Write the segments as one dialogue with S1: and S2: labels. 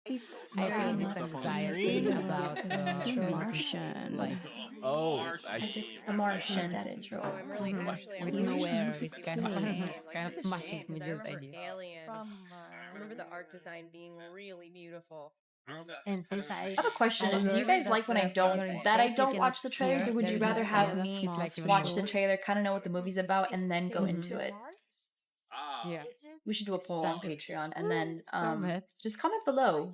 S1: I feel this anxiety about
S2: Martian.
S1: like
S3: Oh,
S4: I just
S5: A Martian.
S4: that intro.
S6: Oh, I'm really actually
S1: with
S6: I'm really
S1: nowhere.
S6: curious to
S1: It's
S6: see
S1: kind
S6: what
S1: of
S6: this is. Like,
S1: kind of
S6: this is
S1: smashing
S6: shame,
S1: me
S6: 'cause I
S1: just the
S6: remember
S1: idea.
S6: Alien. I remember the art design being really beautiful.
S1: And since
S4: I have a question. Do you guys like when I don't watch the trailers, or would you rather have me watch the trailer, kind of know what the movie's about, and then go into it?
S1: Yeah.
S4: We should do a poll on Patreon, and then
S1: Comment.
S4: just comment below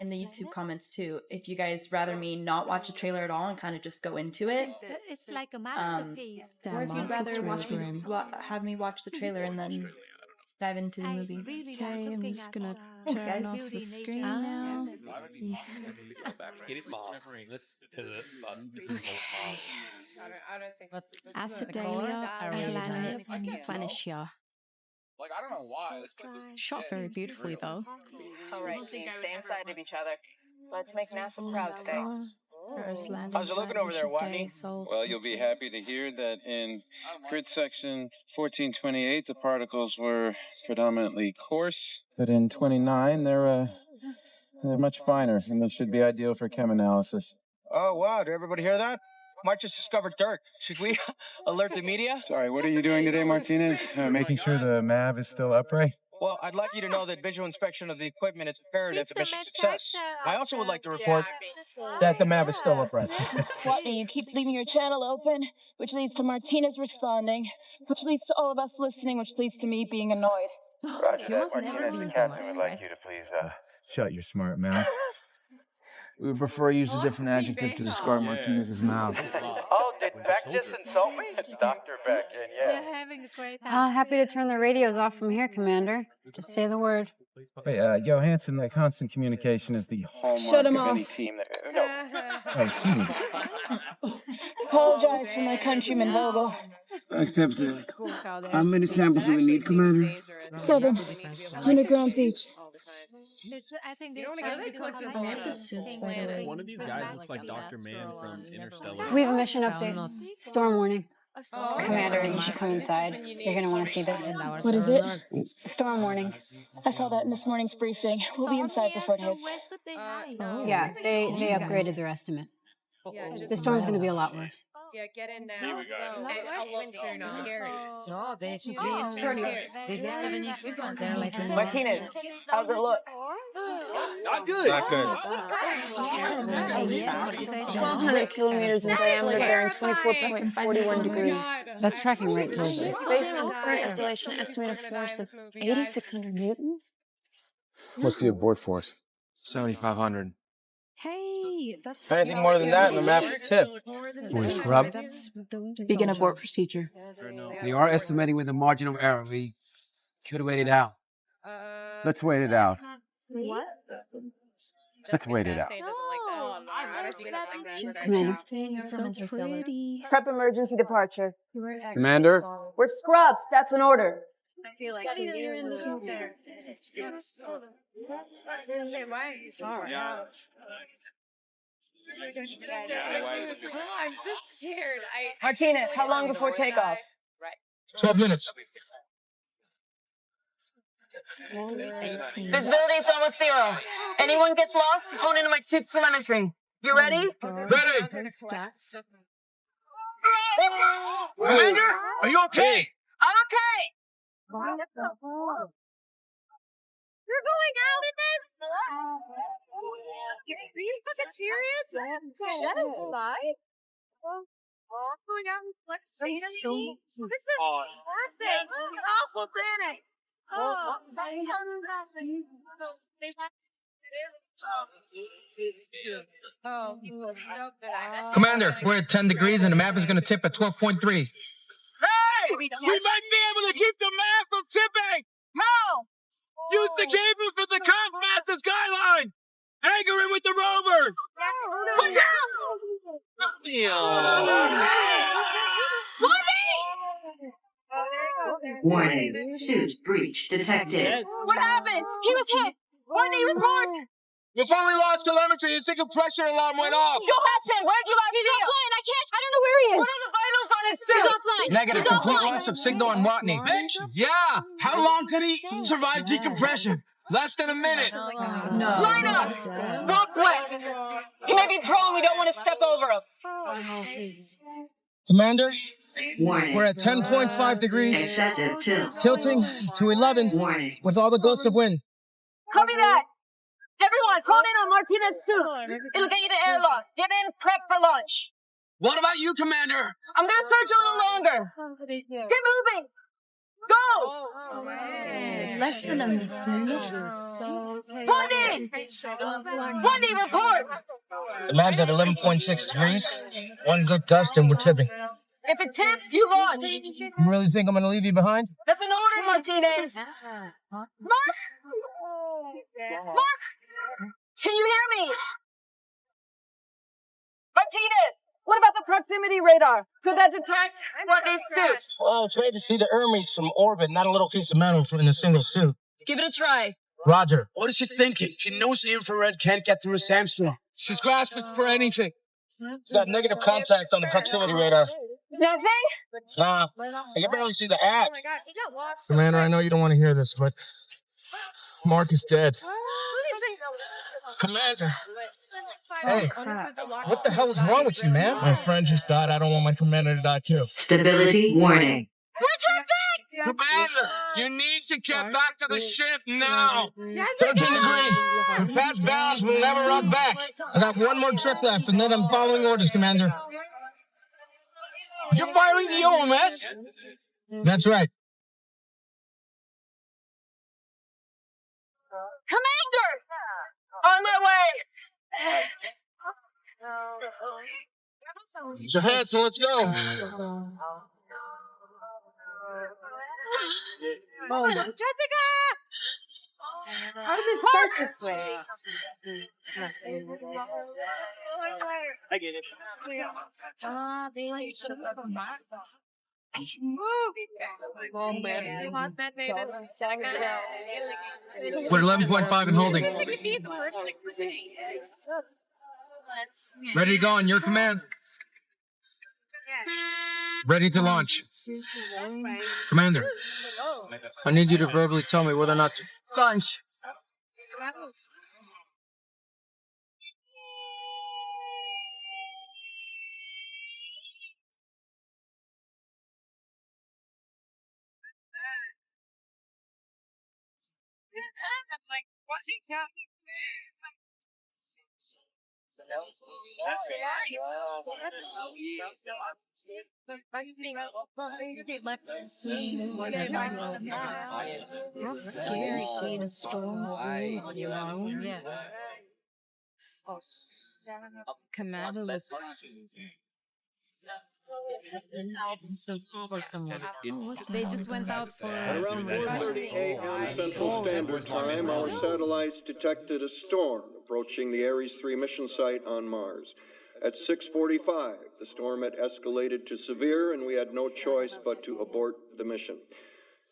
S4: in the YouTube comments too if you guys rather me not watch the trailer at all and kind of just go into it,
S2: It's like a masterpiece.
S4: or if you'd rather have me watch the trailer and then dive into the movie.
S2: Okay, I'm just gonna
S4: Thanks,
S2: turn
S4: guys.
S2: off the screen now.
S3: Kitty's mom. Let's pivot.
S6: I don't think
S1: But
S6: this is
S2: Acidalia, Atlantis, Planitia.
S7: I don't know why. This place was
S2: Shot very beautifully though.
S8: All right, team, stay inside of each other. Let's make NASA proud today.
S7: How's it looking over there, Watney?
S9: Well, you'll be happy to hear that in grid section 1428, the particles were predominantly coarse, but in 29, they're much finer, and this should be ideal for chem analysis.
S7: Oh, wow. Did everybody hear that? Mark just discovered dirt. Should we alert the media?
S9: Sorry, what are you doing today, Martinez? Making sure the MAV is still upright?
S7: Well, I'd like you to know that visual inspection of the equipment is imperative to mission success. I also would like to report that the MAV is still upright.
S8: Watney, you keep leaving your channel open, which leads to Martinez responding, which leads to all of us listening, which leads to me being annoyed.
S9: Roger
S1: He
S9: that,
S1: must never
S9: Martinez.
S1: been
S9: The
S1: to
S9: captain
S1: Mars,
S9: would like
S1: right?
S9: you to please, shut your smart mouth. We would prefer to use a different adjective to describe Martinez's mouth.
S7: Oh, did Beck just insult me?
S9: Dr. Beck, and yes.
S2: Having a great time. Happy to turn the radios off from here, Commander. Just say the word.
S9: Wait, Johansson, that constant communication is the hallmark
S8: Shut him
S9: of any
S8: off.
S9: team that... No. Oh,
S8: Apologize for my countryman, Vogel.
S9: Accepted. How many samples do we need, Commander?
S8: 700 grams each.
S2: I think
S6: You don't wanna get
S4: I like the suits, by the way.
S3: One of these guys looks like Dr. Mann from Interstellar.
S2: We have a mission update. Storm warning.
S6: Oh,
S2: Commander, you should come inside. You're gonna want to see this.
S8: What is it? Storm warning. I saw that in this morning's briefing. We'll be inside before it hits.
S6: no.
S2: Yeah, they upgraded their estimate.
S6: Yeah,
S2: The storm's gonna be a lot worse.
S6: Yeah, get in now.
S7: Here we go.
S6: No, it's windy. It's scary.
S1: No, they should be.
S6: Oh,
S1: They don't have any equipment. They're like
S8: Martinez, how's it look?
S7: Not good.
S9: Not good.
S8: 1,200 kilometers in diameter, bearing 24.41 degrees.
S2: That's tracking right towards us.
S8: Based on current escalation, estimated force of 8,600 newtons.
S10: What's the abort force?
S7: 7,500.
S2: Hey, that's
S7: Anything more than that, and the map could tip.
S10: We scrub.
S8: Begin abort procedure.
S10: We are estimating with a margin of error. We could wait it out.
S9: Let's wait it out.
S2: what?
S9: Let's wait it out.
S2: Commander,
S4: so pretty.
S8: Prep emergency departure.
S9: Commander?
S8: We're scrubbed. That's an order.
S6: I feel like you're in this there. I'm so scared.
S8: Martinez, how long before takeoff?
S7: 12 minutes.
S8: Visibility is almost zero. Anyone gets lost, hone into my suit's telemetry. You ready?
S7: Ready. Commander, are you okay?
S8: I'm okay. You're going out in this? Are you fucking serious? That is a lie. Going out in flexibility? This is worth it. Awful planet.
S7: Commander, we're at 10 degrees and the map is going to tip at 12.3. Hey! We might be able to keep the map from tipping! How? Use the cable for the compass and skyline! Anchor it with the rover! Look
S11: Warning, suit breach detected.
S8: What happened? He was hit. Warning, report.
S7: You've only lost telemetry. Your signal pressure alarm went off.
S8: Johansson, where'd you last? He's offline. I don't know where he is. What are the vitals on his suit? He's offline.
S7: Negative.
S8: He's
S7: Complete
S8: offline.
S7: loss of signal on Watney. Yeah. How long could he survive decompression? Less than a minute.
S4: No.
S8: Line up! Walk west! He may be prone, we don't want to step over him.
S7: Commander,
S11: Warning.
S7: we're at 10.5 degrees,
S11: Excessive tilt.
S7: tilting to 11
S11: Warning.
S7: with all the gusts of wind.
S8: Copy that! Everyone, call in on Martinez's suit. It'll get you to airlock. Get in, prep for launch.
S7: What about you, Commander?
S8: I'm gonna search a little longer. Get moving! Go!
S2: Less than a minute.
S8: Bundy! Bundy, report!
S7: The map's at 11.6 degrees. One good gust and we're tipping.
S8: If it tips, you launch.
S7: You really think I'm going to leave you behind?
S8: That's an order, Martinez. Mark? Mark? Can you hear me? Martinez! What about the proximity radar? Could that detect what is suit?
S7: Oh, it's great to see the Hermes from orbit, not a little piece of metal in a single suit.
S8: Give it a try.
S7: Roger.
S10: What is she thinking? She knows the infrared can't get through a sandstorm.
S7: She's grasping for anything. Got negative contact on the proximity radar.
S8: Nothing?
S7: Nah, I can barely see the app.
S6: Oh my god, he got lost.
S7: Commander, I know you don't want to hear this, but Mark is dead. Commander. Hey, what the hell is wrong with you, man? My friend just died. I don't want my commander to die, too.
S11: Stability warning.
S7: Commander, you need to get back to the ship now. 13 degrees. We passed balance. We'll never rock back. I got one more trip left, and then I'm following orders, Commander.
S10: You're firing the OMS?
S7: That's right.
S8: Commander! On my way!
S7: Johansson, let's go.
S6: Jessica! How did this start this way?
S3: I get it.
S6: They like
S7: We're 11.5 and holding. Ready to go on your command. Ready to launch. Commander, I need you to verbally tell me whether or not to launch.
S1: Commander was for someone. They just went out for
S5: At around 4:30 a.m. Central Standard Time, our satellites detected a storm approaching the Ares 3 mission site on Mars. At 6:45, the storm had escalated to severe, and we had no choice but to abort the mission.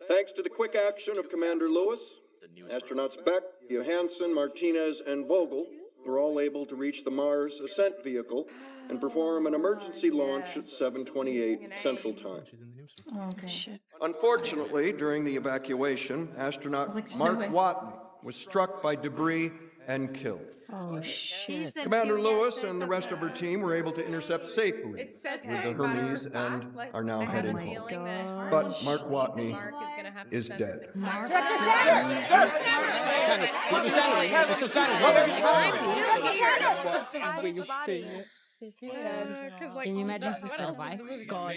S5: Thanks to the quick action of Commander Lewis, astronauts Beck, Johansson, Martinez, and Vogel were all able to reach the Mars ascent vehicle and perform an emergency launch at 7:28 Central Time.
S4: Okay.
S5: Unfortunately, during the evacuation, astronaut Mark Watney was struck by debris and killed.
S2: Oh, shit.
S5: Commander Lewis and the rest of her team were able to intercept safely with the Hermes and are now heading home. But Mark Watney is dead.
S1: Can you imagine to survive? God,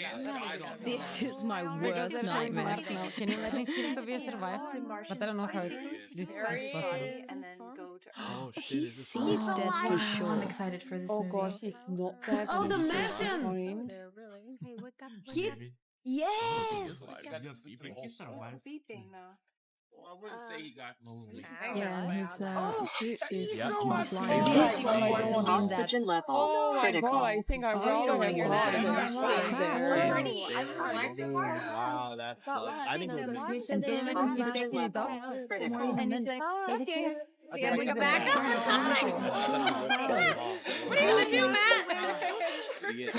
S1: this is my worst nightmare. Can you imagine him to be survived? But I don't know how this is possible.
S3: Oh shit!
S1: He's dead for sure.
S4: I'm excited for this movie.
S6: Oh god, he's not dead.
S1: Oh, the Martian! He, yes!
S3: I wouldn't say he got
S2: Yeah, his suit is
S11: Oxygen level
S6: Oh my
S11: critical.
S6: god, I think I rolled over your head.
S3: Wow, that's I think we're
S1: And then imagine he's taking it off. And he's like, okay.
S8: Yeah, we got back up in time. What are you gonna do, Matt?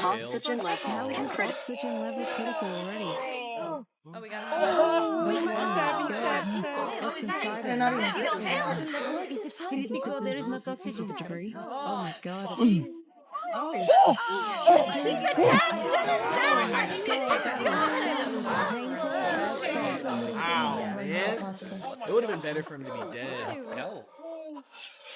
S11: Oxygen level critical.
S2: oxygen level critical already.
S6: Oh, we got
S2: Wait,
S6: He's dead.
S2: okay, what's inside
S4: They're
S2: it.
S4: not even
S1: Imagine that look, if it's hot because there is no oxygen.
S2: Oh my god.
S8: He's attached to the set!
S3: Ow, man. It would have been better for him to be dead. Hell.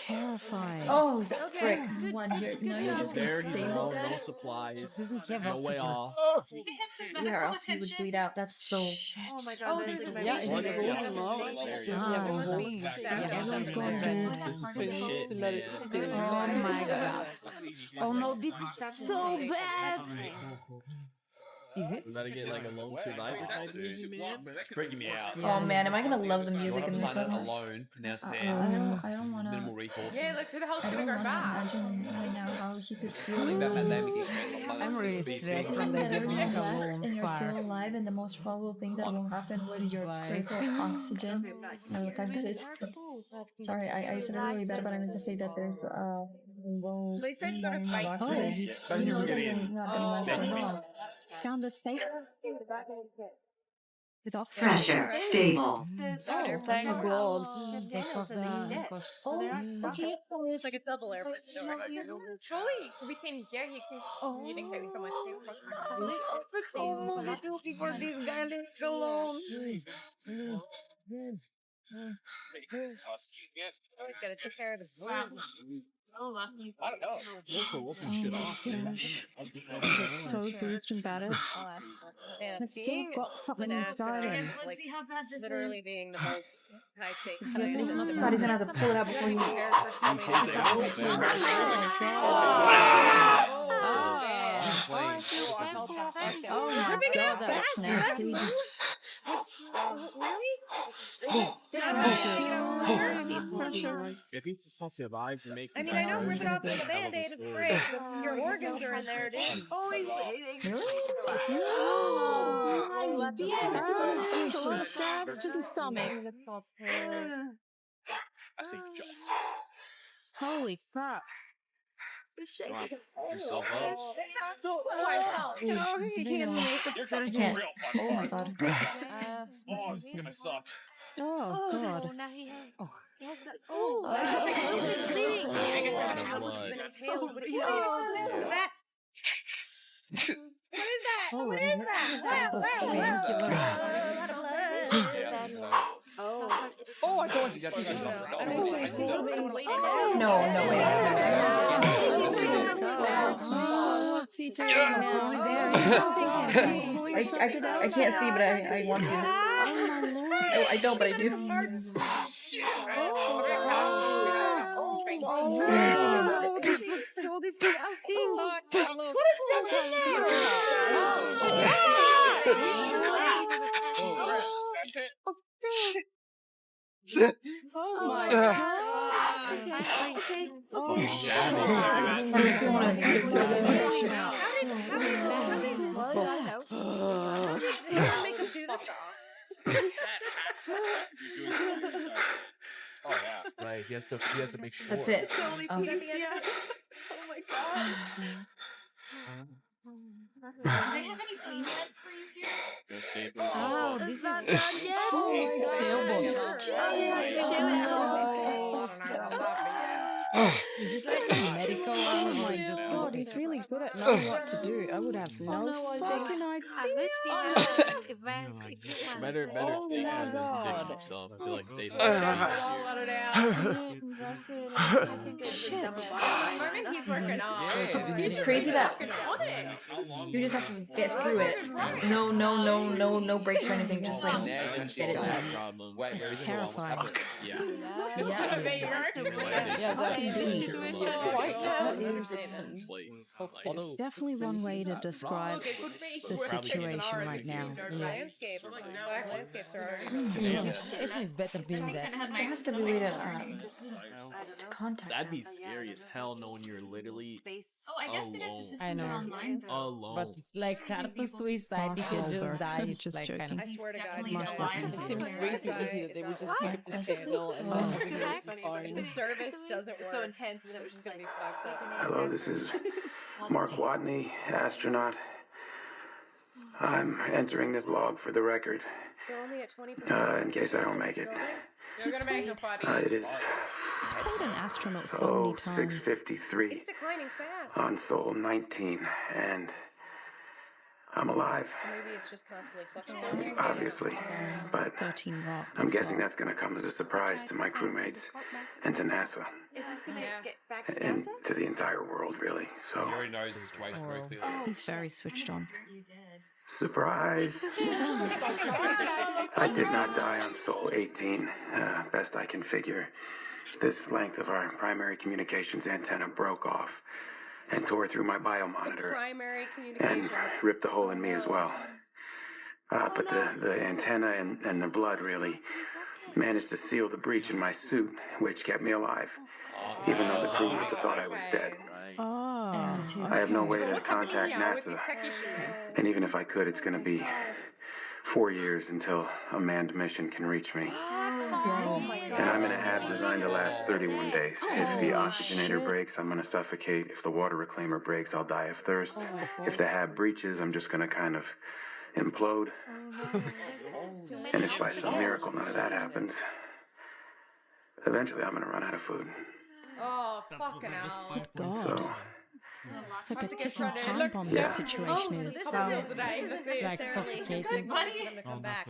S2: Terrifying.
S4: Oh, frick. One, you're just gonna
S3: There he's
S4: stay
S3: alone,
S4: with
S3: no
S4: that?
S3: supplies,
S1: Doesn't have
S3: no way
S1: oxygen.
S3: off.
S4: Yeah, or else he would bleed out. That's so...
S6: Oh my god, this is
S2: Yeah,
S6: amazing.
S2: it's
S6: This
S2: going low.
S6: is
S2: Everyone's going
S3: This is some shit, man.
S1: Oh my god. Oh no, this is so bad. Is it?
S3: We better get like a lone survivor type movie, man.
S12: It's freaking me out.
S4: Oh man, am I gonna love the music in this
S12: Planet
S4: one?
S12: alone, pronounced
S4: I
S12: down.
S4: don't wanna...
S12: Minimal resources.
S6: Yeah, look, who the hell's
S4: I
S6: gonna
S4: don't
S6: go
S4: wanna
S6: back?
S4: imagine right now how he could feel.
S12: Like that pandemic experience.
S1: I'm really stressed from
S4: Seeing
S1: the
S4: that everyone's left
S1: alone
S4: and you're
S1: fire.
S4: still alive, and the most probable thing that will happen with your critical oxygen, and the fact that it... Sorry, I said it really bad, but I meant to say that there's low
S6: They said go to
S4: volume of
S6: fight.
S4: oxygen. You know that you're not gonna last for long.
S2: Found a safe with oxygen.
S11: Pressure stable.
S2: That's a gold.
S1: Take off the
S6: Okay. It's like a double airport. Surely we can hear he can. Oh, you didn't hear me so much.
S1: Oh, I'm looking for this guy left alone.
S6: Gotta take care of the
S3: I don't know. We'll pull shit off.
S2: So bruised and battered. It's still got something inside him.
S6: Like literally being the most high stakes.
S4: God, he's gonna have to pull it out before you...
S2: Oh my god, that's nasty.
S3: If he just survives and makes
S6: I mean, I know we're dropping the band-aid, it's great, but your organs are in there, dude. Oh, he's
S2: Stabs to the stomach.
S12: I see just.
S2: Holy crap.
S12: Yourself up.
S6: he can make the
S4: can't. Oh my god.
S12: Oh, this is gonna suck.
S2: Oh god.
S6: now he has that.
S8: He's bleeding. What is that?
S2: Oh, I don't.
S4: No, wait. I can't see, but I want to. No, I don't, but I do.
S1: This looks so disgusting.
S8: What is that in there?
S2: Oh my god.
S8: Okay.
S6: How did make him do this?
S12: Oh yeah. Right. He has to make sure.
S4: That's it.
S6: Oh my god.
S8: Do they have any clean heads for you here?
S1: Oh, this is
S8: not done yet.
S1: Oh Is this like a medical one?
S2: Oh my god, he's really good at knowing what to do. I would have no fucking idea.
S12: Better
S2: Oh
S12: stay
S2: my
S12: kind of
S2: God.
S12: stitch himself. I feel like stay.
S6: Marvin, he's working on.
S4: It's crazy that you just have to get through it. No breaks or anything. Just like get it done.
S2: It's terrifying.
S12: Yeah.
S2: Definitely one way to describe the situation right now.
S6: Landscape. Black landscapes are.
S1: The situation is better being there.
S4: There has to be a way to contact.
S3: That'd be scary as hell knowing you're literally
S8: Oh, I guess because the
S3: alone.
S8: systems are online though.
S3: Alone.
S1: But it's like hard to suicide if you just die. It's
S2: Just
S1: like
S2: joking.
S1: kind
S6: I
S1: of.
S6: swear to God,
S8: Definitely
S6: he
S8: the
S6: dies.
S8: line
S6: It seems
S8: somewhere.
S6: way too easy that they would just pick up the scandal and the service doesn't work. So intense that it was just gonna be fucked up.
S13: Hello, this is Mark Watney, astronaut. I'm entering this log for the record,
S6: They're only at 20%.
S13: in case I don't make it.
S6: You're gonna make a buddy.
S13: It is
S2: He's played an astronaut so many times.
S13: 6:53
S6: It's declining fast.
S13: on Sol 19, and I'm alive.
S6: Maybe it's just constantly fluctuating.
S13: Obviously, but
S2: 13 Rock.
S13: I'm guessing that's going to come as a surprise to my crewmates and to NASA.
S8: Is this gonna get back to
S13: And
S8: NASA?
S13: to the entire world, really. So,
S12: He already knows his twice very clearly.
S2: He's very switched on.
S13: surprise! I did not die on Sol 18. Best I can figure. This length of our primary communications antenna broke off and tore through my biomonitor
S6: Primary
S13: and
S6: communications.
S13: ripped a hole in me as well. But the antenna and the blood really managed to seal the breach in my suit, which kept me alive, even though the crew must have thought I was dead.
S2: Oh.
S13: I have no way to contact NASA, and even if I could, it's going to be 4 years until a manned mission can reach me. And I'm in a hab designed to last 31 days. If the oxygenator breaks, I'm going to suffocate. If the water reclaimer breaks, I'll die of thirst. If the hab breaches, I'm just going to kind of implode. And if by some miracle none of that happens, eventually I'm going to run out of food.
S6: Oh, fucking hell.
S2: God.
S13: So,
S2: It's like a ticking time bomb this situation
S6: Oh, so
S2: is.
S6: this isn't
S1: Like
S6: necessarily
S1: suffocating.
S6: for them to come back.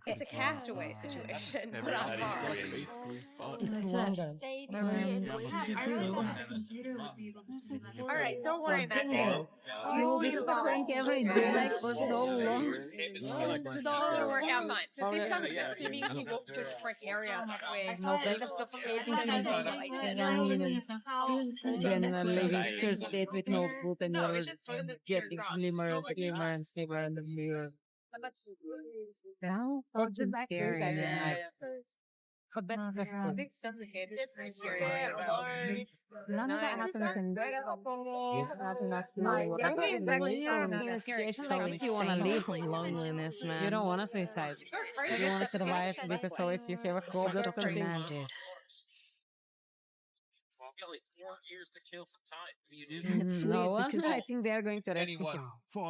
S6: It's a castaway situation. But on Mars.
S1: It's longer.
S8: Alright, don't worry, Matt.
S1: You will be suffering every day like for so long.
S6: This is all gonna work out fine. So this time, assuming he won't to a different area with
S1: No better suffocating than living third state with no food and you're getting slimmer and slimmer and slimmer in the mirror. Now, fucking scary.
S6: None of
S1: that happens in situation that makes you want to live in loneliness, man. You don't want to suicide. You want to survive because always you have a hope that
S2: Dr. Man did. It's
S1: No,
S2: weird because
S1: I think they're going to rescue him.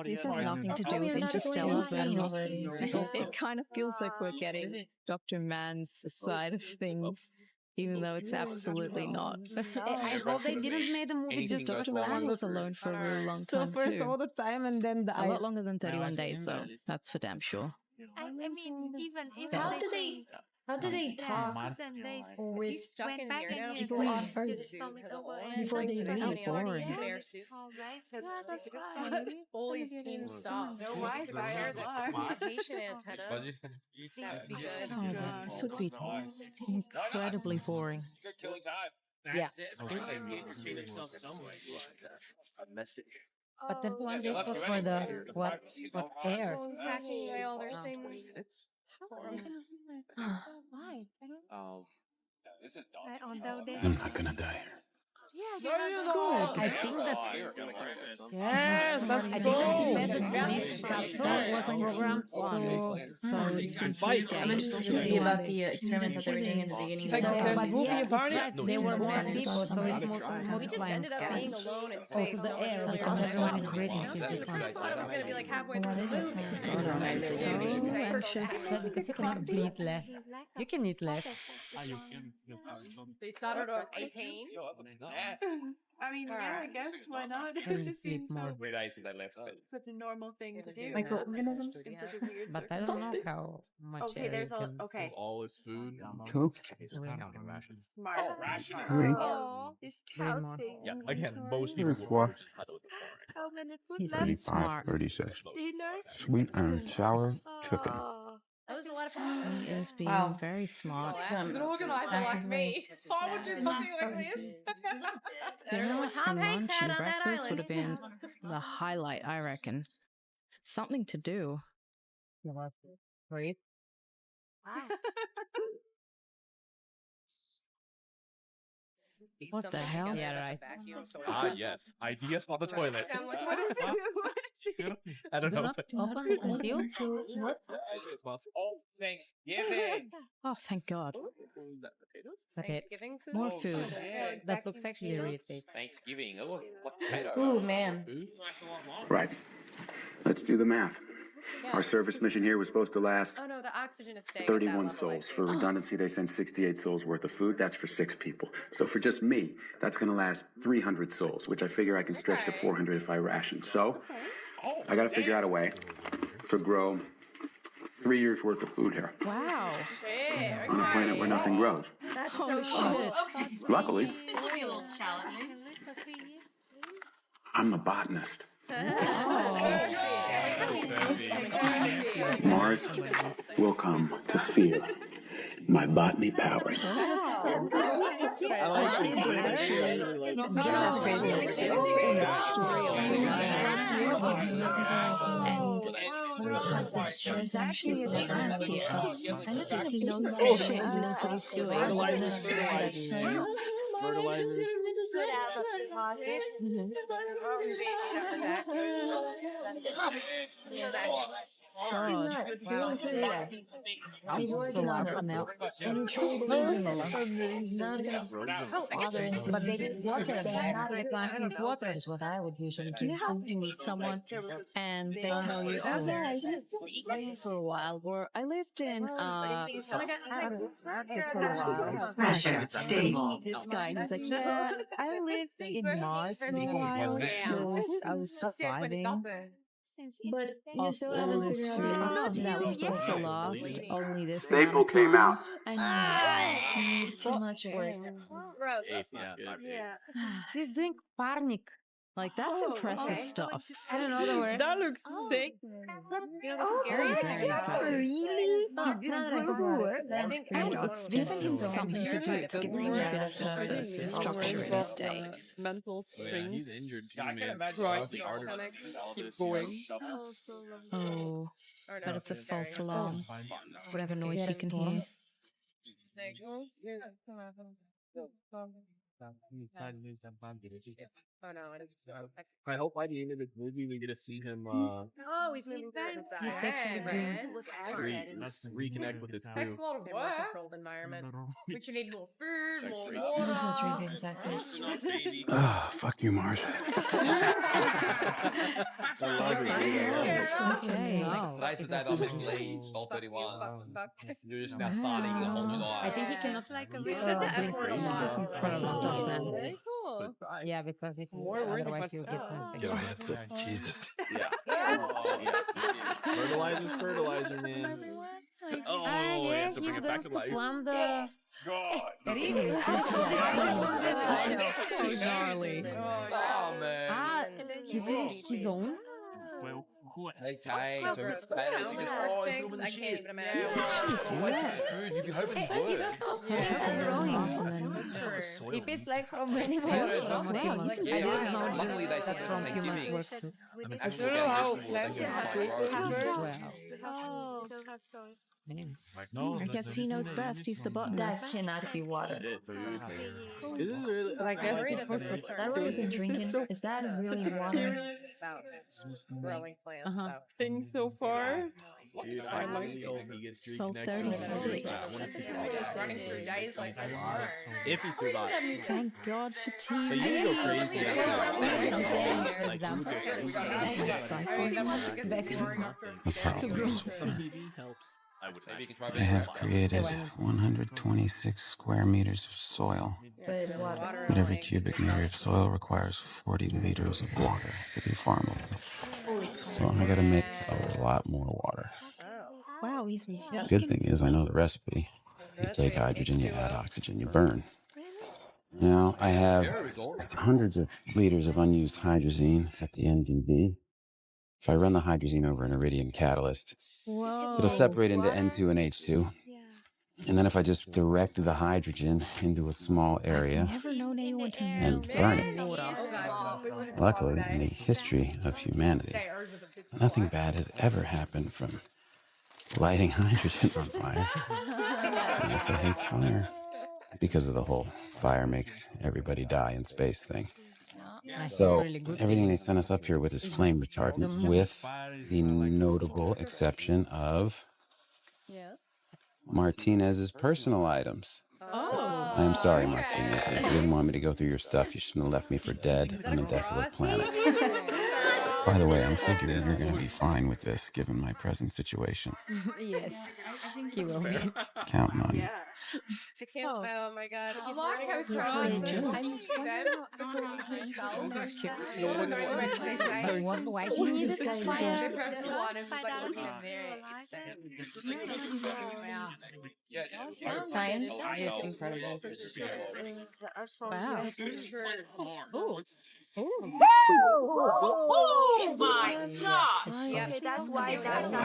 S2: this has nothing to do with Interstellar, but it kind of feels like we're getting Dr. Man's side of things, even though it's absolutely not.
S1: I hope they didn't make the movie just
S2: Dr. Man was alone for a really long
S1: so
S2: time
S1: first
S2: too.
S1: all the time and then the
S2: A lot longer than 31 days, though. That's for damn sure.
S14: I mean, even if
S4: How do they talk with
S6: stuck in here now?
S4: people on Earth before they leave?
S2: Boring.
S6: Bully's team stop. No Wi-Fi. Communication antenna. That'd be good.
S2: Oh, this would be incredibly boring.
S1: Yeah.
S12: A message.
S1: But the one this was for the what airs.
S6: Hacking away all their things.
S14: Why? I don't
S12: This is
S13: I'm not going to die.
S1: Good. I think that's
S3: Yes, that's
S1: I think
S3: good.
S1: that he said that this capsule was programmed to.
S2: So it's been 3 days.
S4: I'm interested to see about the experiments that they were doing in the beginning.
S3: Like, there's
S1: But
S3: movie
S1: yeah,
S3: about
S1: it's
S3: it?
S1: right. There were more people, so it's more
S6: We just ended up being alone in space.
S1: also the air
S6: Like,
S1: because everyone is breathing. He's just
S6: I thought it was gonna be like halfway
S4: What
S6: through
S4: is
S6: the
S4: it?
S6: movie.
S1: because you cannot bleed less. You can eat less.
S6: They started on 18.
S8: I mean, yeah, I guess why not?
S1: And
S8: It just
S1: sleep
S8: seems so
S1: more.
S12: Wait, I see that left side.
S8: such a normal thing to do.
S4: Microorganisms?
S8: In such a weird
S1: But I don't know how much
S8: Okay,
S1: air
S8: there's
S1: you
S8: all
S1: can.
S8: okay.
S12: All his food.
S10: Cool.
S8: Smart.
S14: Oh, this cow thing.
S12: Yeah, again, most people
S10: Four.
S12: would just huddle.
S14: How many food
S2: He's
S14: left?
S2: really smart.
S10: 36.
S14: Dinner?
S10: Sweet and sour chicken.
S6: That was a lot of fun.
S2: He is being
S4: Wow.
S2: very smart.
S6: She's an organizer like me. Why would you something like this? Better than what Tom
S2: And
S6: Hanks
S2: lunch
S6: had
S2: and
S6: on that
S2: breakfast would
S6: island.
S2: have been the highlight, I reckon. Something to do.
S1: Wait.
S14: Wow.
S2: What the hell?
S1: Yeah, right.
S12: Ah, yes. Ideas on the toilet.
S8: I'm like, what is it? What is it?
S12: I don't
S1: Do
S12: know.
S1: not open until what?
S12: It's possible. Oh, Thanksgiving.
S2: Oh, thank God.
S12: Is that potatoes?
S1: Okay,
S6: Thanksgiving food?
S2: More food.
S1: that looks actually really tasty.
S12: Thanksgiving. Oh, what's potato?
S4: Ooh, man.
S13: Right. Let's do the math. Our service mission here was supposed to last
S6: Oh no, the oxygen is staying.
S13: 31 souls. For redundancy, they send 68 souls worth of food. That's for 6 people. So for just me, that's going to last 300 souls, which I figure I can stretch to 400 if I ration. So I got to figure out a way to grow 3 years worth of food here.
S2: Wow.
S13: On a planet where nothing grows.
S6: That's so shit.
S13: Luckily,
S8: This will be a little challenging.
S13: I'm a botanist. Mars will come to fear my botany powers.
S2: It's actually a chance here. And look at he knows shit, he knows what he's doing.
S12: Fertilizers.
S4: He's working on it now. And he truly believes in the love. He's not going to bother into
S1: But they water, they're not replanting with water is what I would usually do.
S2: You know how you meet someone and they tell you, oh yeah, for a while, or I lived in for a while.
S11: Pressure stable.
S2: This guy, he's like, yeah, I lived in Mars for a while because I was surviving.
S4: But you still haven't figured out the oxygen
S2: that was supposed to last. Only this
S13: Staple
S2: amount of
S13: came
S2: time.
S13: out.
S2: And
S4: you need too much work.
S1: He's doing parnik.
S2: like that's impressive stuff.
S1: I don't know the word.
S2: That looks sick.
S6: You know the scary thing.
S2: Really?
S4: That's
S2: And
S4: pretty
S2: it's definitely something to do to give me better structure in his day.
S15: Mental strength.
S12: He's injured too,
S15: Yeah, I can
S12: man.
S15: imagine
S12: Right.
S15: the artist keep
S12: going.
S2: Oh, but it's a false alarm. Whatever noise you can hear.
S6: Oh no, it is.
S12: I hope by the end of this movie we get to see him
S6: Oh, he's moving through the
S12: reconnect with his
S6: Takes a
S12: crew.
S6: lot of work. Controlled environment. But you need more food, more
S4: He does not drink
S6: water.
S4: exactly.
S13: Ah, fuck you, Mars.
S3: Right to that, obviously, all 31. You're just now starting a whole new life.
S1: I think he cannot
S6: like a
S1: drink
S2: Impressive stuff, man.
S6: Very cool.
S1: Yeah, because if
S6: More work
S1: otherwise you'll get something.
S13: Yo, that's a Jesus.
S12: Fertilizer, man.
S1: Oh, yeah,
S12: to bring
S1: he's
S12: it back
S1: going
S12: to
S1: to
S12: life.
S1: plant the...
S2: So gnarly.
S3: Oh, man.
S1: Ah, he's using his own?
S3: Okay, so it's
S6: First things, I can't even imagine.
S3: food. You'd be hoping it would.
S1: If it's like from many months from a few months. I didn't know
S3: Luckily, they said
S1: that from
S3: it's
S1: few months
S3: Thanksgiving.
S1: works too.
S3: I don't know how plenty
S6: Oh.
S2: I guess he knows best. He's the
S4: That
S2: botanist.
S4: cannot be water.
S12: This is really.
S15: But I guess
S4: That what you've been drinking? Is that really water?
S6: Growing plants.
S15: things so far.
S12: Dude, I really hope he gets
S2: So
S12: reconnected.
S2: 36.
S12: I want to see
S6: Just running through days like that.
S12: if he survives.
S2: Thank God for
S12: But
S2: TV.
S12: you can go crazy after
S13: I have created 126 square meters of soil.
S4: But water.
S13: But every cubic meter of soil requires 40 liters of water to be farmable. So I gotta make a lot more water.
S2: Wow, he's
S13: Good thing is I know the recipe. You take hydrogen, you add oxygen, you burn. Now I have hundreds of liters of unused hydrazine at the NDV. If I run the hydrazine over an iridium catalyst, it'll separate into N2 and H2. And then if I just direct the hydrogen into a small area
S2: never known anyone to
S13: and burn it, luckily in the history of humanity, nothing bad has ever happened from lighting hydrogen on fire. NASA hates fire because of the whole fire makes everybody die in space thing. So everything they sent us up here with is flame retardant, with the notable exception of Martinez's personal items.
S2: Oh.
S13: I am sorry, Martinez, but if you didn't want me to go through your stuff, you shouldn't have left me for dead on a desolate planet. By the way, I'm figuring you're going to be fine with this, given my present situation.
S1: Yes, he will be.
S13: Counting on you.
S6: She can't. Oh my god.
S2: I like how he's trying to
S1: But what way
S4: This
S1: can you
S4: guy is
S1: just
S4: good.
S15: Science is incredible.
S1: Wow.
S8: Oh my god! Okay, that's why that's not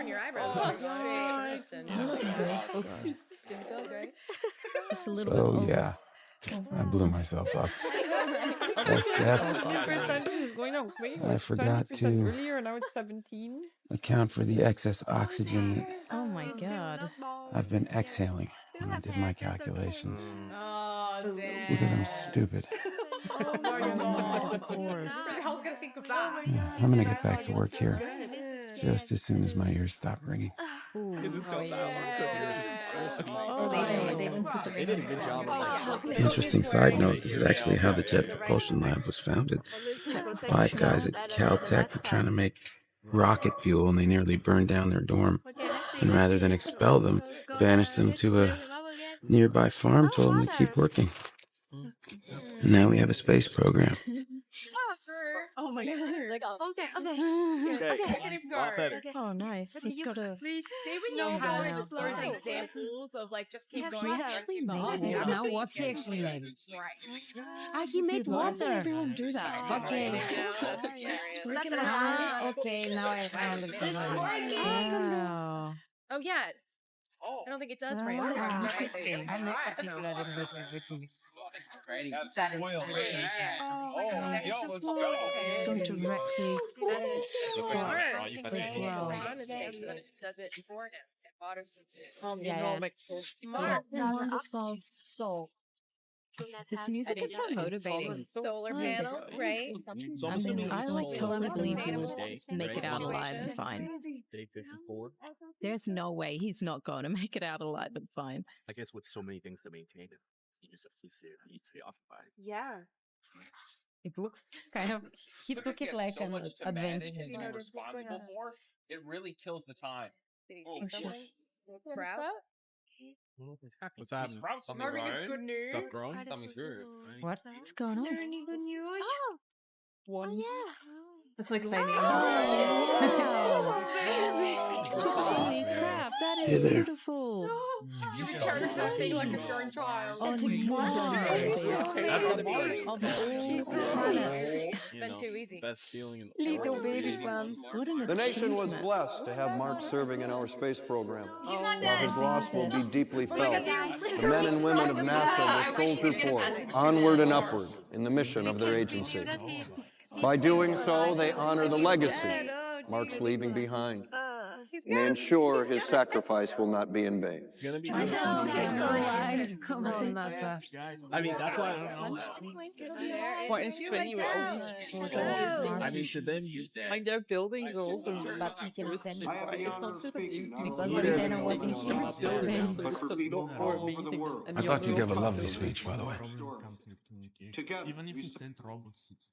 S6: Your eyebrows.
S4: You're looking good.
S1: Just a little
S13: So, yeah, I blew myself up. Guess
S15: 50% is going up. Wait, it
S13: I
S15: was
S13: forgot
S15: 20%
S13: to
S15: earlier, and now it's 17.
S13: account for the excess oxygen that
S2: Oh my god.
S13: I've been exhaling when I did my calculations.
S6: Oh damn.
S13: Because I'm stupid.
S6: Oh my god.
S2: Of course.
S6: I was gonna think of that.
S13: Yeah, I'm gonna get back to work here just as soon as my ears stop ringing.
S12: Is it still that long? Because yours is so
S15: Oh, they didn't put the
S12: They did a good job of like,
S13: Interesting side note, this is actually how the Jet Propulsion Lab was founded. 5 guys at Caltech were trying to make rocket fuel and they nearly burned down their dorm. And rather than expel them, banished them to a nearby farm, told them to keep working. And now we have a space program.
S15: Oh my god.
S8: Okay.
S2: Oh, nice. He's got a...
S6: know how
S2: Yeah.
S6: it explores examples of like just keep going.
S2: He actually made
S1: Okay,
S2: water.
S1: now what's he actually made? Ah, he made
S2: Why doesn't
S1: water.
S2: everyone do that?
S1: Okay. Ah, okay, now I understand.
S2: Wow.
S6: Oh yeah. I don't think it does right.
S1: Ah, interesting. I'm not happy that I didn't realize which one. That is
S2: It's going directly as well.
S6: Does it for him?
S1: Yeah.
S4: That one is called Soul.
S2: This music is so motivating.
S6: Solar panels, right?
S12: So I'm
S2: I
S12: assuming
S2: mean, I
S12: it's
S2: like
S12: sold
S2: totally
S12: on
S2: believe
S12: the
S2: he would
S12: day,
S2: make
S12: right?
S2: it out alive and fine.
S12: Day 54.
S2: There's no way he's not going to make it out alive and fine.
S12: I guess with so many things to maintain, you just stay occupied.
S15: Yeah.
S1: It looks kind of. He took it like an adventure.
S3: It really kills the time.
S6: Did he see something? Sprout?
S12: What's happening?
S6: Marvin, it's good news.
S12: Stuff growing?
S3: Something's good.
S1: What?
S2: What's going on?
S8: any good news?
S15: One. That's so exciting.
S2: Holy crap, that
S13: Hey
S2: is
S13: there.
S2: beautiful.
S6: You return something like a starring child.
S2: Oh,
S15: That's gotta be
S6: Been too easy.
S12: Best feeling in
S1: Little baby plant.
S2: What an
S5: The nation was
S2: achievement.
S5: blessed to have Mark serving in our space program.
S8: He's not
S5: While
S8: dead.
S5: his loss will be deeply felt, the men and women of NASA will soldier forth, onward and upward, in the mission of their agency. By doing so, they honor the legacy Mark's leaving behind, and they ensure his sacrifice will not be in vain.
S12: It's gonna be
S1: I
S12: good.
S1: know. Come on, NASA.
S12: I mean, that's why I don't know.
S15: What is 20 with all these people?
S12: I mean, to them, you
S15: Like their buildings are also
S1: But he can send it.
S15: it's not just a
S1: Because the designer wasn't
S15: buildings, but just a lot more amazing. And
S13: I
S15: the
S13: thought you gave a
S15: other
S13: lovely
S15: buildings.
S13: speech, by the way.
S16: Even if you send robots, it's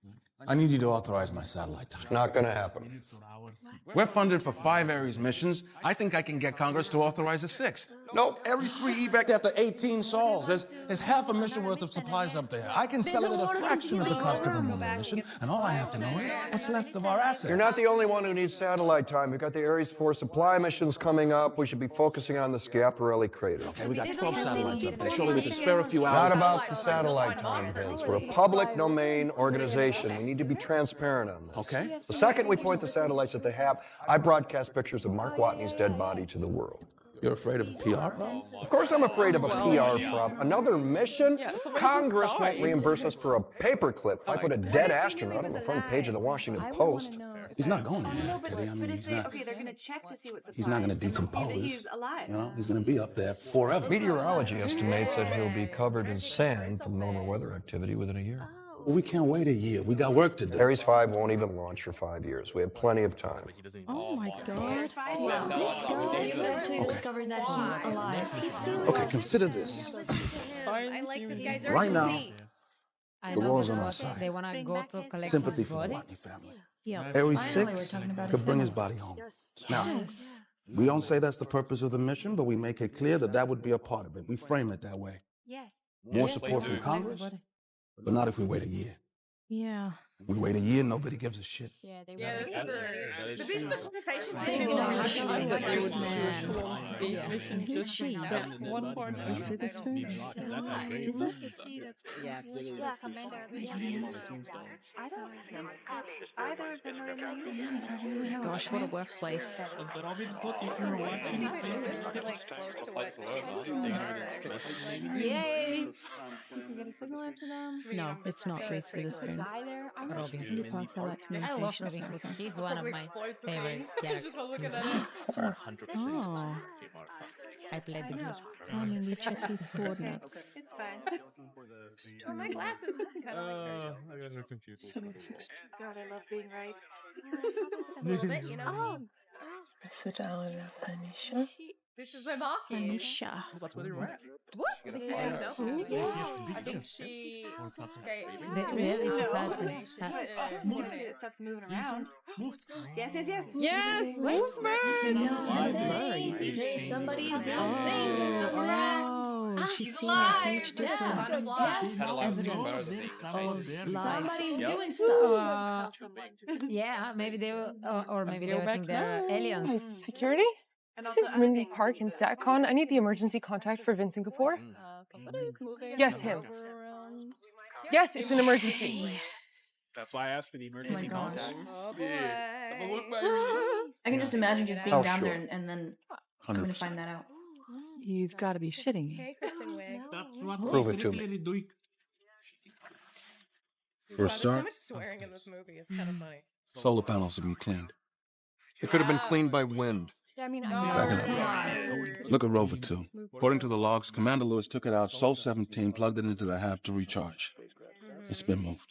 S10: I need you to authorize my satellite time.
S5: Not going to happen.
S10: We're funded for 5 Ares missions. I think I can get Congress to authorize a 6th. Nope, Ares 3 evac after 18 sols. There's half a mission worth of supplies up there. I can sell it at a fraction of the cost of a normal mission, and all I have to know is what's left of our assets.
S5: You're not the only one who needs satellite time. We've got the Ares 4 supply missions coming up. We should be focusing on the Schiaparelli crater.
S10: Okay, we got 12 satellites up there. Surely we can spare a few hours.
S5: Not about the satellite time, Vince. We're a public domain organization. We need to be transparent on this.
S10: Okay.
S5: The second we point the satellites at the HAP, I broadcast pictures of Mark Watney's dead body to the world.
S10: You're afraid of a PR problem?
S5: Of course I'm afraid of a PR problem. Another mission? Congress won't reimburse us for a paperclip if I put a dead astronaut on the front page of the Washington Post.
S10: He's not going anywhere, Kitty. I mean, he's not.
S17: Okay, they're gonna check to see what's.
S10: He's not going to decompose.
S17: He's alive.
S10: You know, he's going to be up there forever.
S5: Meteorology estimates that he'll be covered in sand from normal weather activity within a year.
S10: Well, we can't wait a year. We got work to do.
S5: Ares 5 won't even launch for 5 years. We have plenty of time.
S2: Oh my god.
S4: So you actually discovered that he's alive.
S10: Okay, consider this.
S6: I like this guy's urgency.
S10: Right now,
S1: I
S10: The
S1: know
S10: war's
S1: that's
S10: on our
S1: what
S10: side.
S1: they want to go to collect
S10: Sympathy
S1: his
S10: for the
S1: body.
S10: Watney family.
S2: Yeah.
S10: Aries
S4: Finally,
S10: 6
S4: we're talking about
S10: could
S4: his
S10: bring his
S4: family.
S10: body home. Now,
S2: Yes.
S10: we don't say that's the purpose of the mission, but we make it clear that that would be a part of it. We frame it that way.
S6: Yes.
S10: More support from Congress, but not if we wait a year.
S2: Yeah.
S10: We wait a year, nobody gives a shit.
S1: Yeah, they
S6: Yeah,
S1: want
S6: that's
S1: to.
S6: true. But this is the conversation
S4: I
S6: thing.
S4: think
S6: is
S4: no,
S6: not
S4: I
S6: actually
S4: think
S6: like
S4: that they
S6: this
S4: would
S6: man.
S2: Who's she? That one part
S6: He's
S2: with his spoon. Is it?
S14: Yeah, Commander.
S8: I don't think that either of them are in the movie.
S4: Damn, it's having me out.
S2: Gosh, what a workplace.
S16: Robin Hood, if you're watching
S6: This is like close to what
S1: Yay!
S2: You can get a signal after them. No, it's not Reese Witherspoon.
S1: Robin
S2: Andy Parks, I like
S1: I love
S2: communications
S1: Robin Hood.
S2: person.
S1: He's one of my favorite characters.
S6: Just by looking at him.
S16: 100%.
S2: Oh.
S1: I played the blues.
S2: I mean, we checked these coordinates.
S8: It's fine.
S6: Oh, my glasses look kind of like
S16: I got her confused.
S8: God, I love being right.
S6: a little bit, you know?
S2: Sit down with Anisha.
S6: This is my market.
S2: Anisha.
S16: That's where they're at.
S6: What? Is it
S8: Yeah.
S6: herself?
S16: Yeah.
S6: I think she. Okay.
S1: It's a sad thing.
S8: Obviously, that stuff's moving around. Yes, yes, yes.
S2: Yes,
S4: Blurry. Because somebody is doing things and stuff like that.
S2: Oh, she's seen a huge difference.
S4: Yes. Somebody's doing stuff.
S1: Yeah, maybe they will, or maybe they will think they're aliens.
S17: Security? This is Mindy Park in StatCon. I need the emergency contact for Vincent Kapoor. Yes, him. Yes, it's an emergency.
S12: That's why I asked for the emergency contact.
S6: Oh, boy.
S4: I can just imagine just being down there and then coming to
S10: 100%.
S4: find that out.
S2: You've got to be shitting me.
S6: Okay, Kristen Wiig.
S10: Prove it to me. For a
S6: There's so
S10: start,
S6: much swearing in this movie. It's kind of funny.
S10: solar panels have been cleaned.
S5: It could have been cleaned by wind.
S6: Yeah, I mean,
S10: Back it up. Look at Rover 2. According to the logs, Commander Lewis took it out, Sol 17, plugged it into the hab to recharge. It's been moved.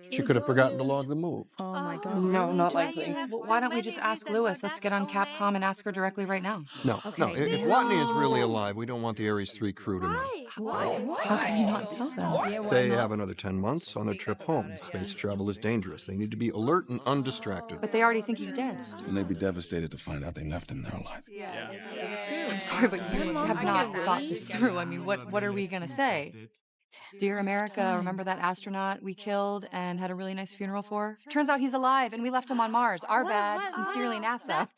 S5: She could have forgotten to log the move.
S2: Oh my god.
S17: No, not likely.
S14: Well, why don't we just ask Lewis? Let's get on Capcom and ask her directly right now.
S5: No, no. If Watney is really alive, we don't want the Ares 3 crew to know.
S2: How can you not tell them?
S5: They have another 10 months on their trip home. Space travel is dangerous. They need to be alert and undistracted.
S14: But they already think he's dead.
S10: And they'd be devastated to find out they left him there alive.
S14: I'm sorry, but you have not thought this through. I mean, what are we going to say? Dear America, remember that astronaut we killed and had a really nice funeral for? Turns out he's alive and we left him on Mars. Our bad. Sincerely, NASA.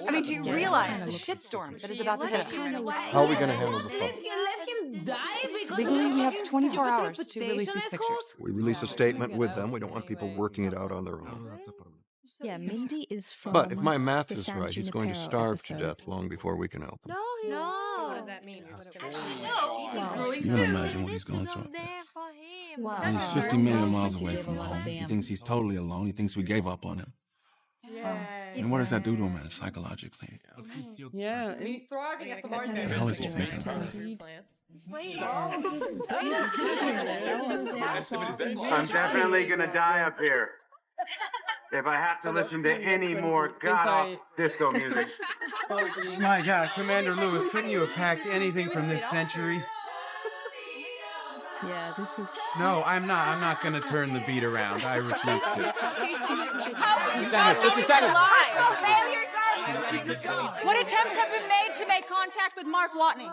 S14: I mean, do you realize the shitstorm that is about to hit us?
S5: How are we going to handle the public?
S1: Let him die because
S14: Legally, we have 24 hours to release these pictures.
S5: We release a statement with them. We don't want people working it out on their own.
S2: Yeah, Mindy is from.
S5: But if my math
S2: the
S5: is
S2: San
S5: right, he's going to
S2: Junipero
S5: starve to
S2: episode.
S5: death long before we can help him.
S6: So what does that mean?
S10: You don't imagine what he's going through.
S4: Wow.
S10: And he's 50 million miles away from home. He thinks he's totally alone. He thinks we gave up on him. And what does that do to him, man, psychologically?
S17: Yeah.
S6: I mean, he's thriving at the Mars
S10: What the hell is he thinking?
S13: I'm definitely gonna die up here. If I have to listen to any more god disco music.
S9: My God, Commander Lewis, couldn't you have packed anything from this century?
S2: Yeah, this is.
S9: No, I'm not. I'm not gonna turn the beat around. I refuse to.
S14: What attempts have been made to make contact with Mark Watney?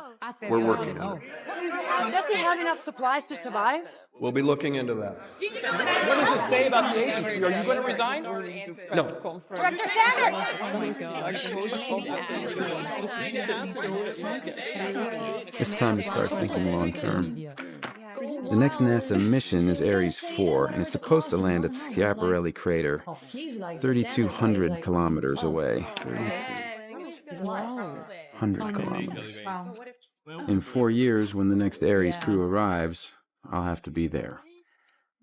S5: We're working on it.
S17: Does he have enough supplies to survive?
S5: We'll be looking into that.
S12: What does this say about the agency? Are you going to resign?
S5: No.
S14: Director Sanders!
S2: Oh my gosh.
S13: It's time to start thinking long term. The next NASA mission is Ares 4, and it's supposed to land at Schiaparelli Crater, 3,200 kilometers away. 100 kilometers.
S4: Wow.
S13: In 4 years, when the next Ares crew arrives, I'll have to be there.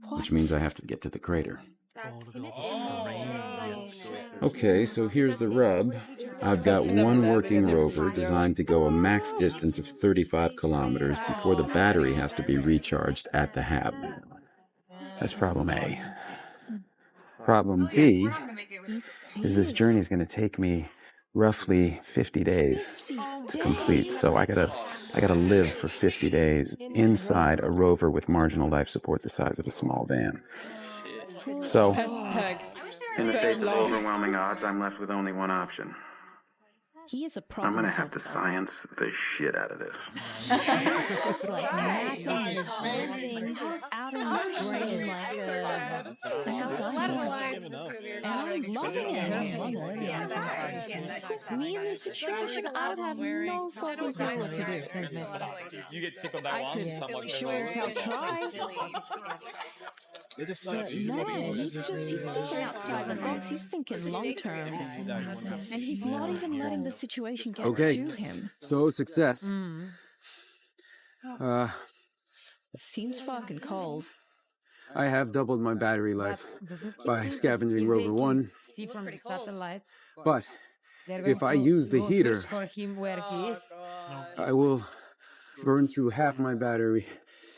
S13: Which means I have to get to the crater. Okay, so here's the rub. I've got one working rover designed to go a max distance of 35 kilometers before the battery has to be recharged at the hab. That's problem A. Problem B is this journey is going to take me roughly 50 days to complete. So I gotta live for 50 days inside a rover with marginal life support the size of a small van. So, in the face of overwhelming odds, I'm left with only one option.
S2: He is a
S13: I'm
S2: problem
S13: gonna have to
S2: solver.
S13: science the shit out of this.
S2: It's just like mapping this whole thing out in his brain like a scientist. And I'm loving it. Me in this situation, I would have no fucking clue what to do.
S3: You get sick of that one?
S2: Yeah. Sure as hell try. But no, he's thinking outside the box. He's thinking long term. And he's not even letting the situation get to him.
S18: So success.
S2: Seems fucking cold.
S18: I have doubled my battery life by scavenging Rover 1.
S1: See from the satellites.
S18: But if I use the heater,
S1: for him where he is.
S18: I will burn through half my battery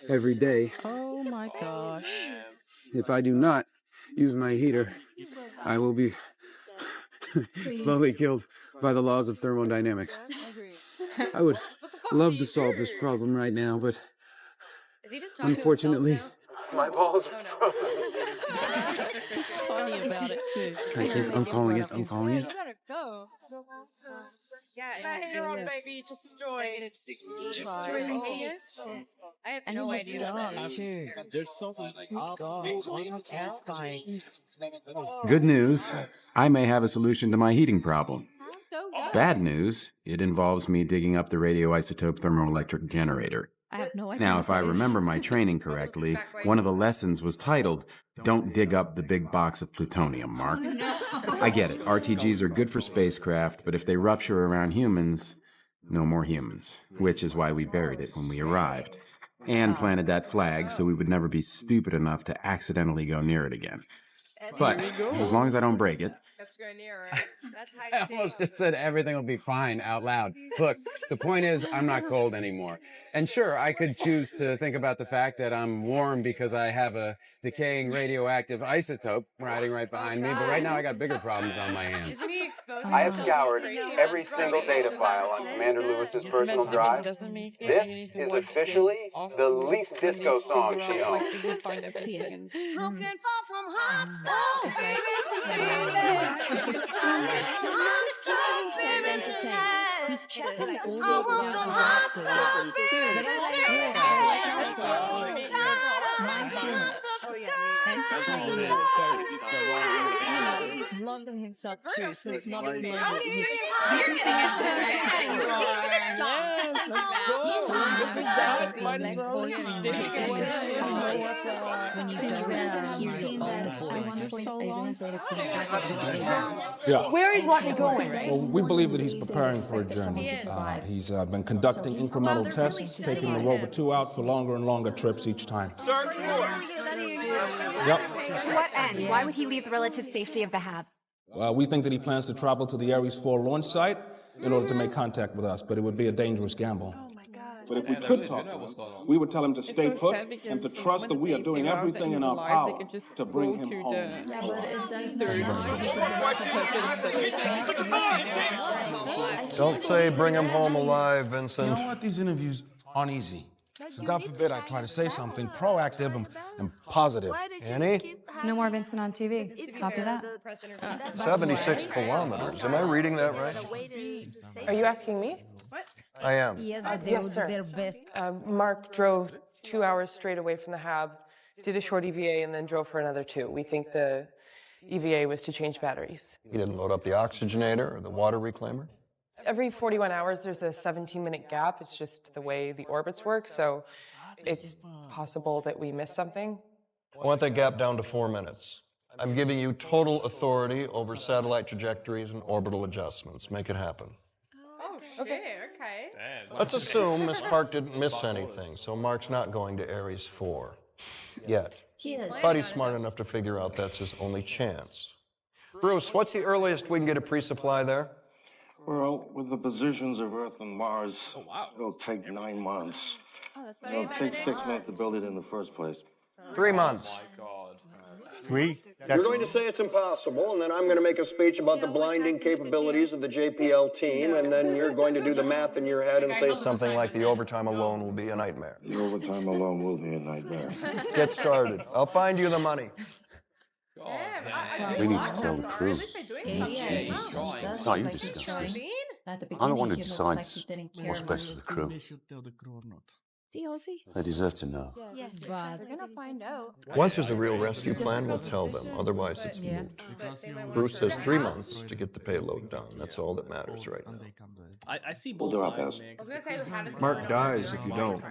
S18: every day.
S2: Oh my gosh.
S18: If I do not use my heater, I will be slowly killed by the laws of thermodynamics. I would love to solve this problem right now, but unfortunately, my balls are frozen.
S2: It's funny about it too.
S18: I'm calling it. I'm calling it.
S6: Go. Yeah, on, baby. Just enjoy. I have no idea.
S12: There's something
S13: Good news, I may have a solution to my heating problem. Bad news, it involves me digging up the radioisotope thermoelectric generator.
S2: I have no idea.
S13: Now, if I remember my training correctly, one of the lessons was titled, "Don't dig up the big box of plutonium, Mark." I get it, RTGs are good for spacecraft, but if they rupture around humans, no more humans, which is why we buried it when we arrived, and planted that flag so we would never be stupid enough to accidentally go near it again. But as long as I don't break it.
S6: Let's go near it. That's high
S18: I almost just said everything will be fine out loud. Look, the point is, I'm not cold anymore. And sure, I could choose to think about the fact that I'm warm because I have a decaying radioactive isotope riding right behind me, but right now I got bigger problems on my hands. I have scoured every single data file on Commander Lewis's personal drive. This is officially the least disco song she owns.
S2: See it.
S8: How can fall from hot stove, baby?
S2: He's checking all the He's vlogging himself too, so it's not as long.
S10: Yeah.
S17: Where is Martin going?
S10: Well, we believe that he's preparing for a journey. He's been conducting incremental tests, taking the Rover 2 out for longer and longer trips each time.
S8: Search for.
S10: Yep.
S19: To what end? Why would he leave the relative safety of the HAB?
S10: We think that he plans to travel to the Ares 4 launch site in order to make contact with us, but it would be a dangerous gamble.
S20: But if we could talk to him, we would tell him to stay put and to trust that we are doing everything in our power to bring him home.
S5: Don't say bring him home alive, Vincent.
S10: You know what? These interviews aren't easy. So God forbid I try to say something proactive and positive.
S5: Annie?
S19: No more Vincent on TV. Copy that.
S5: 76 kilometers. Am I reading that right?
S17: Are you asking me?
S5: I am.
S2: Yes,
S17: yes, sir.
S2: their best.
S17: Mark drove 2 hours straight away from the HAB, did a short EVA, and then drove for another 2. We think the EVA was to change batteries.
S5: You didn't load up the oxygenator or the water reclaimer?
S17: Every 41 hours, there's a 17-minute gap. It's just the way the orbits work, so it's possible that we missed something.
S5: I want that gap down to 4 minutes. I'm giving you total authority over satellite trajectories and orbital adjustments. Make it happen.
S6: Okay.
S5: Let's assume Miss Park didn't miss anything, so Mark's not going to Ares 4. Yet.
S4: He is.
S5: But he's smart enough to figure out that's his only chance. Bruce, what's the earliest we can get a pre-supply there?
S20: Well, with the positions of Earth and Mars, it'll take 9 months. It'll take 6 months to build it in the first place.
S5: 3 months.
S21: Free?
S5: You're going to say it's impossible, and then I'm going to make a speech about the blinding capabilities of the JPL team, and then you're going to do the math in your head and say something like the overtime alone will be a nightmare.
S20: The overtime alone will be a nightmare.
S5: Get started. I'll find you the money.
S21: We need to tell the crew.
S4: It's
S21: not you discuss it. I'm the one who decides what's best for the crew.
S16: They should tell the crew or not.
S21: They deserve to know.
S1: But
S6: We're gonna find out.
S5: Once there's a real rescue plan, we'll tell them. Otherwise, it's moot. Bruce has 3 months to get the payload down. That's all that matters right now.
S12: I see
S20: We'll
S12: both
S20: do our
S12: sides.
S20: best.
S6: I was gonna say, how did
S5: Mark dies if you don't.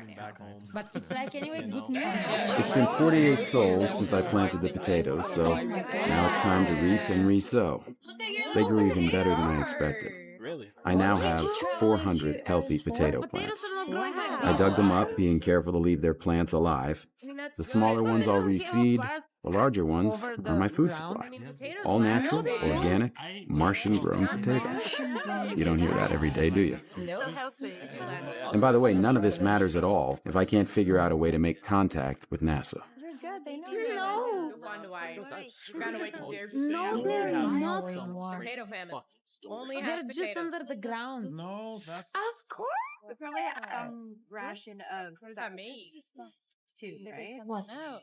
S1: but it's like anyway good news.
S18: It's been 48 souls since I planted the potatoes, so now it's time to reap and re-sow. They grew even better than I expected.
S12: Really?
S18: I now have 400 healthy potato plants. I dug them up, being careful to leave their plants alive. The smaller ones I'll reseed. The larger ones are my food supply. All natural, organic, Martian-grown potatoes. You don't hear that every day, do you? And by the way, none of this matters at all if I can't figure out a way to make contact with NASA.
S6: no. Find a way. Found a way to serve
S1: No, they're not.
S6: potato famine. Only
S1: They're
S6: has
S1: just
S6: potatoes.
S1: under the ground.
S16: No, that's...
S6: Of course.
S8: We probably have some ration of
S6: What does that mean?
S8: too, right?
S4: What?
S6: No.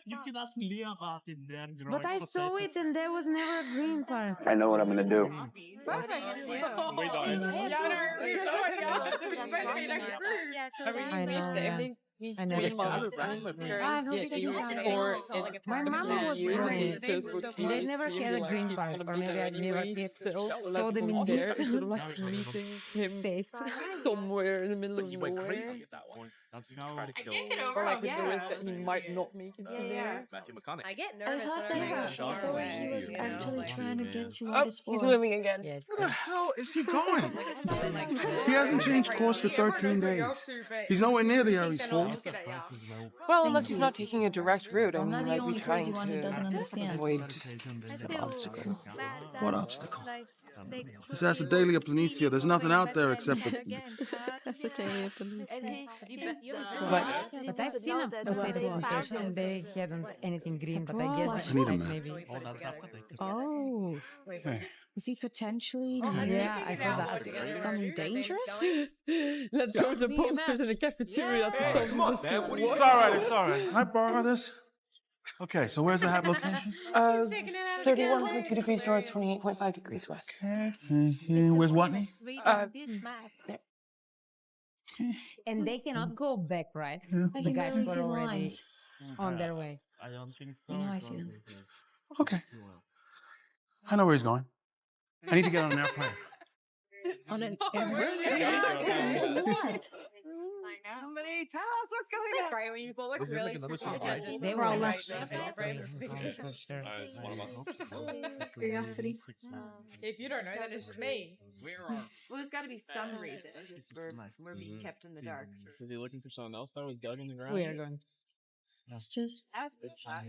S16: You can ask Leah about it. They're growing
S1: But I saw
S16: potatoes.
S1: it and there was never a green part.
S20: I know what I'm gonna do.
S1: I know, yeah. I never saw it. My mama was green. They never had a green part, or maybe I never saw them in
S15: There,
S1: this
S15: sort of like meeting him
S1: state.
S15: somewhere in the middle of
S12: You went
S15: nowhere.
S12: crazy at that one.
S16: That's
S12: You try
S16: how...
S12: to kill
S15: Or like with the risk that he might not make it to there.
S12: Matthew McConaughey.
S6: I get
S4: I
S6: nervous
S4: thought
S6: whenever I
S4: that
S6: go far
S4: he
S6: away.
S4: was
S6: you know?
S4: actually trying to get to
S17: Oh,
S4: what is
S17: he's
S4: for.
S17: moving again.
S1: Yes.
S10: Where the hell is he going? He hasn't changed course for 13 days. He's nowhere near the Aries Fold.
S17: Well, unless he's not taking a direct route, I
S4: I'm
S17: mean,
S4: not the
S17: I'd be
S4: only
S17: trying
S4: crazy one who doesn't
S17: to
S4: understand.
S17: avoid some obstacle.
S10: What obstacle? This Acidalia planitia, there's nothing out there except the...
S1: But I've seen a potato plantation and they hadn't anything green, but I guess
S10: I need a
S1: like
S10: map.
S1: maybe.
S16: Oh, that's after they...
S2: Oh, is he potentially
S1: Yeah, I saw that.
S2: something dangerous?
S15: Let's go to the posters in the cafeteria to solve
S12: Come on,
S15: the
S12: man. What are you
S10: It's all right, it's all right. Can I borrow this? Okay, so where's the hab location?
S17: 31.2 degrees north, 28.5 degrees west.
S10: Where's Watney?
S17: There.
S1: And they cannot go back, right?
S4: I
S1: The
S4: can
S1: guys
S4: barely
S1: were
S4: see the
S1: already
S4: lines.
S1: on their way.
S16: I don't think so.
S4: You know I see them.
S10: Okay. I know where he's going. I need to get on an airplane.
S2: On an
S4: What?
S8: How many times? What's going on?
S6: Right when you go, looks
S12: Was there, like,
S6: really.
S12: another
S6: Just
S12: side?
S6: as in-
S1: They were all
S6: right,
S1: left.
S6: right.
S12: One of us.
S8: Curiosity.
S6: If you don't know, then it's just me.
S8: Well, there's got to be some reason. It's just we're being kept in the dark.
S12: Was he looking for someone else that was dug in the ground?
S1: We are going.
S4: It's just
S8: That was a good shot.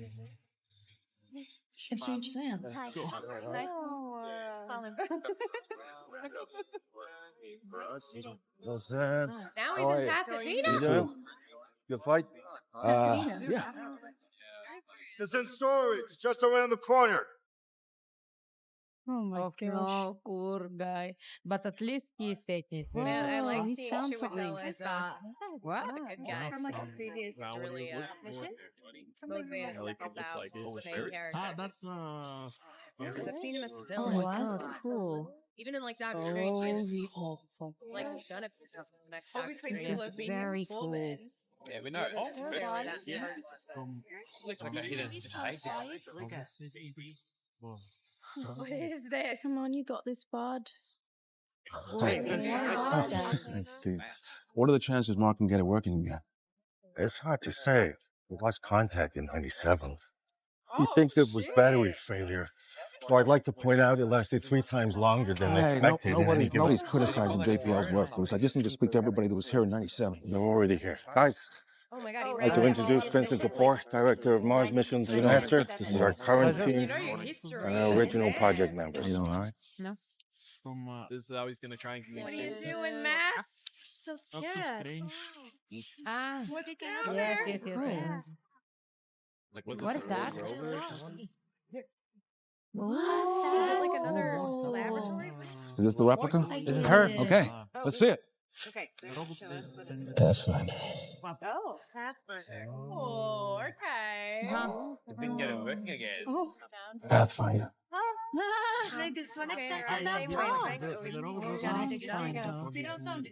S4: a huge fan.
S21: What's that?
S6: Now he's in Pasadena.
S21: You doing? Good fight?
S4: Pasadena.
S21: Yeah.
S20: It's in storage, just around the corner.
S2: Oh my
S1: Okay,
S2: gosh.
S1: no, poor guy. But at least he's taking it.
S6: Man, I like
S2: he's
S6: seeing
S2: found
S6: Chiwetel
S2: something.
S6: as
S1: What?
S6: a good guy.
S8: From like a previous
S12: Now what
S6: really,
S12: he's looking
S8: mission.
S12: for.
S6: Mostly
S12: Yeah, like, it looks like it.
S6: main character.
S16: Ah, that's...
S6: Because I've seen him as a
S4: Oh,
S6: villain.
S4: wow.
S2: Cool.
S6: Even in like Doctor Strange, he's
S2: awful.
S6: like he's done it for the next Doctor
S2: This
S6: Strange.
S2: is very cool.
S12: Yeah, we know. Oh,
S6: Yeah.
S12: looks like a hidden height.
S6: What is this?
S2: Come on, you got this, bud.
S10: I see. What are the chances Mark can get it working again?
S21: It's hard to say. We lost contact in 97. You think it was battery failure. Well, I'd like to point out it lasted 3 times longer than expected.
S10: Nobody's criticizing JPL's work, Bruce. I just need to speak to everybody that was here in 97.
S21: They're already here. Guys,
S6: Oh my God, he
S21: I'd like to introduce Vincent Kapoor, Director of Mars Missions for NASA. This is our current team and our original project members.
S10: You know, all right?
S1: No.
S12: This is how he's gonna try and
S6: What are you
S12: communicate.
S6: doing, Matt? So
S16: Doctor
S6: scared.
S16: Strange.
S1: Ah,
S6: What's
S1: yes,
S6: down there?
S1: yes, yes. What is that?
S6: Is it like another laboratory?
S20: Is this the replica?
S10: This is her.
S20: Okay, let's see it.
S8: Okay.
S20: Pathfinder.
S8: Oh, Pathfinder. Oh, okay.
S3: Didn't get it working again.
S20: Pathfinder.
S8: Can I do the next step?
S6: Same way the banks always gotta dig it up. They don't sound